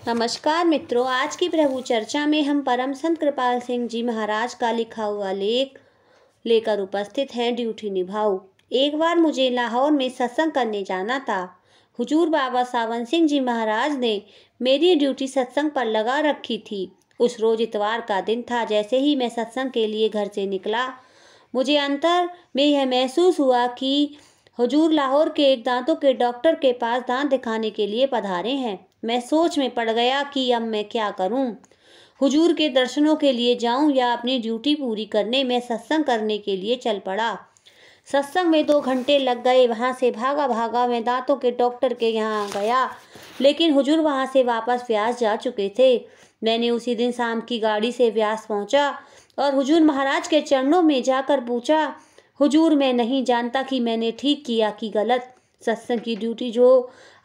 नमस्कार मित्रों, आज की प्रभु चर्चा में हम परम संत कृपाल सिंह जी महाराज का लिखा हुआ लेख लेकर उपस्थित हैं। ड्यूटी निभाओ। एक बार मुझे लाहौर में सत्संग करने जाना था। हुजूर बाबा सावन सिंह जी महाराज ने मेरी ड्यूटी सत्संग पर लगा रखी थी। उस रोज इतवार का दिन था। जैसे ही मैं सत्संग के लिए घर से निकला, मुझे अंतर में यह महसूस हुआ कि हुजूर लाहौर के एक दांतों के डॉक्टर के पास दांत दिखाने के लिए पधारे हैं। मैं सोच में पड़ गया कि अब मैं क्या करूं। हुजूर के दर्शनों के लिए जाऊं या अपनी ड्यूटी पूरी करने में सत्संग करने के लिए चल पड़ा। सत्संग में 2 घंटे लग गए। वहां से भागा भागा मैं दांतों के डॉक्टर के यहाँ गया, लेकिन हुजूर वहां से वापस व्यास जा चुके थे। मैंने उसी दिन शाम की गाड़ी से व्यास पहुंचा और हुजूर महाराज के चरणों में जाकर पूछा, हुजूर, मैं नहीं जानता कि मैंने ठीक किया कि गलत। सत्संग की ड्यूटी जो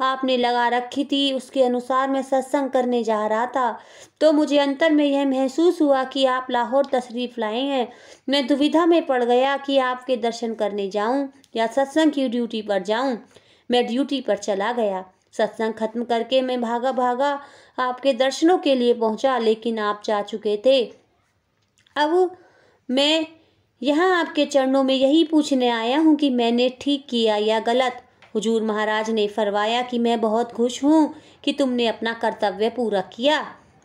आपने लगा रखी थी, उसके अनुसार मैं सत्संग करने जा रहा था, तो मुझे अंतर में यह महसूस हुआ कि आप लाहौर तशरीफ लाए हैं। मैं दुविधा में पड़ गया कि आपके दर्शन करने जाऊं या सत्संग की ड्यूटी पर जाऊं। मैं ड्यूटी पर चला गया। सत्संग खत्म करके मैं भागा भागा आपके दर्शनों के लिए पहुंचा, लेकिन आप जा चुके थे। अब मैं यहाँ आपके चरणों में यही पूछने आया हूँ कि मैंने ठीक किया या गलत। हुजूर महाराज ने फरमाया कि मैं बहुत खुश हूँ कि तुमने अपना कर्तव्य पूरा किया।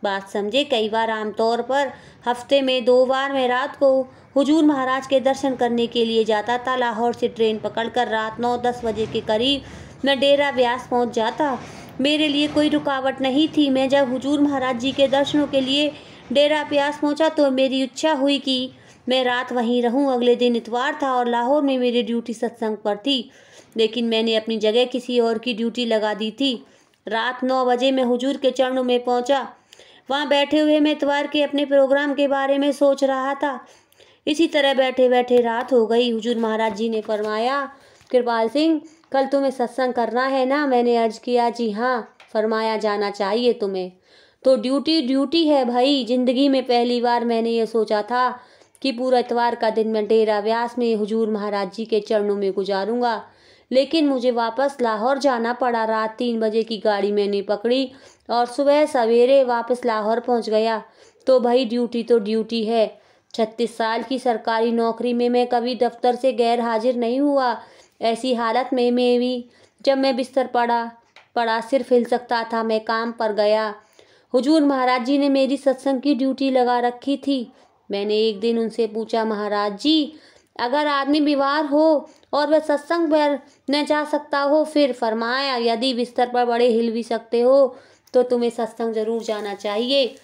बात समझे। कई बार आमतौर पर हफ्ते में 2 बार मैं रात को हुजूर महाराज के दर्शन करने के लिए जाता था। लाहौर से ट्रेन पकड़कर रात 9-10 बजे के करीब मैं डेरा व्यास पहुँच जाता। मेरे लिए कोई रुकावट नहीं थी। मैं जब हुजूर महाराज जी के दर्शनों के लिए डेरा व्यास पहुँचा तो मेरी इच्छा हुई कि मैं रात वहीं रहूं। अगले दिन इतवार था और लाहौर में मेरी ड्यूटी सत्संग पर थी, लेकिन मैंने अपनी जगह किसी और की ड्यूटी लगा दी थी। रात 9 बजे मैं हुजूर के चरणों में पहुंचा। वहां बैठे हुए मैं इतवार के अपने प्रोग्राम के बारे में सोच रहा था। इसी तरह बैठे बैठे रात हो गई। हुजूर महाराज जी ने फरमाया, कृपाल सिंह, कल तुम्हें सत्संग करना है ना? मैंने अर्ज किया, जी हाँ। फरमाया, जाना चाहिए तुम्हें। तो ड्यूटी ड्यूटी है भाई। जिंदगी में पहली बार मैंने ये सोचा था कि पूरा इतवार का दिन मैं डेरा व्यास में हुजूर महाराज जी के चरणों में गुजारूंगा, लेकिन मुझे वापस लाहौर जाना पड़ा। रात 3 बजे की गाड़ी मैंने पकड़ी और सुबह सवेरे वापस लाहौर पहुंच गया। तो भाई ड्यूटी तो ड्यूटी है। 36 साल की सरकारी नौकरी में मैं कभी दफ्तर से गैर हाजिर नहीं हुआ। ऐसी हालत में भी जब मैं बिस्तर पड़ा सिर्फ हिल सकता था, मैं काम पर गया। हुजूर महाराज जी ने मेरी सत्संग की ड्यूटी लगा रखी थी। मैंने एक दिन उनसे पूछा, महाराज जी, अगर आदमी बीमार हो और वह सत्संग पर न जा सकता हो, फिर फरमाया, यदि बिस्तर पर बड़े हिल भी सकते हो तो तुम्हें सत्संग जरूर जाना चाहिए।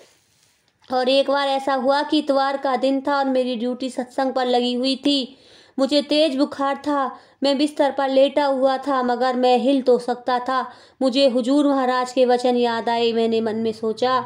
और एक बार ऐसा हुआ कि इतवार का दिन था और मेरी ड्यूटी सत्संग पर लगी हुई थी। मुझे तेज बुखार था। मैं बिस्तर पर लेटा हुआ था, मगर मैं हिल तो सकता था। मुझे हुजूर महाराज के वचन याद आए। मैंने मन में सोचा,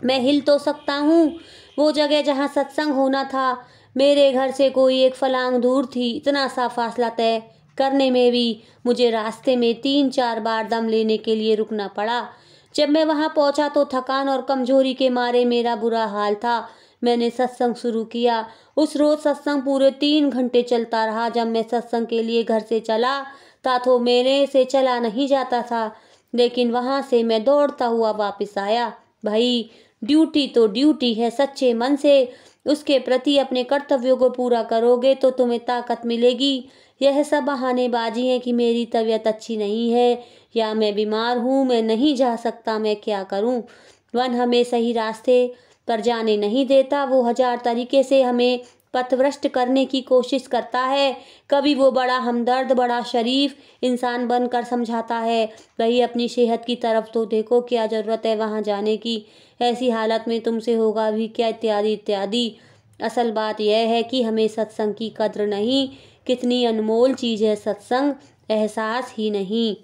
मैं हिल तो सकता हूँ। वो जगह जहाँ सत्संग होना था मेरे घर से कोई 1 फलांग दूर थी। इतना सा फासला तय करने में भी मुझे रास्ते में 3-4 बार दम लेने के लिए रुकना पड़ा। जब मैं वहां पहुंचा तो थकान और कमजोरी के मारे मेरा बुरा हाल था। मैंने सत्संग शुरू किया। उस रोज सत्संग पूरे 3 घंटे चलता रहा। जब मैं सत्संग के लिए घर से चला था तो मेरे से चला नहीं जाता था, लेकिन वहां से मैं दौड़ता हुआ वापस आया। भाई, ड्यूटी तो ड्यूटी है। सच्चे मन से उसके प्रति अपने कर्तव्यों को पूरा करोगे तो तुम्हें ताकत मिलेगी। यह सब बहानेबाजी है कि मेरी तबीयत अच्छी नहीं है या मैं बीमार हूँ, मैं नहीं जा सकता, मैं क्या करूँ। वन हमें सही रास्ते पर जाने नहीं देता। वो 1000 तरीके से हमें पथभ्रष्ट करने की कोशिश करता है। कभी वो बड़ा हमदर्द, बड़ा शरीफ इंसान बनकर समझाता है, वही अपनी सेहत की तरफ तो देखो, क्या जरूरत है वहां जाने की, ऐसी हालत में तुमसे होगा भी क्या, इत्यादि इत्यादि। असल बात यह है कि हमें सत्संग की कद्र नहीं। कितनी अनमोल चीज है सत्संग, एहसास ही नहीं।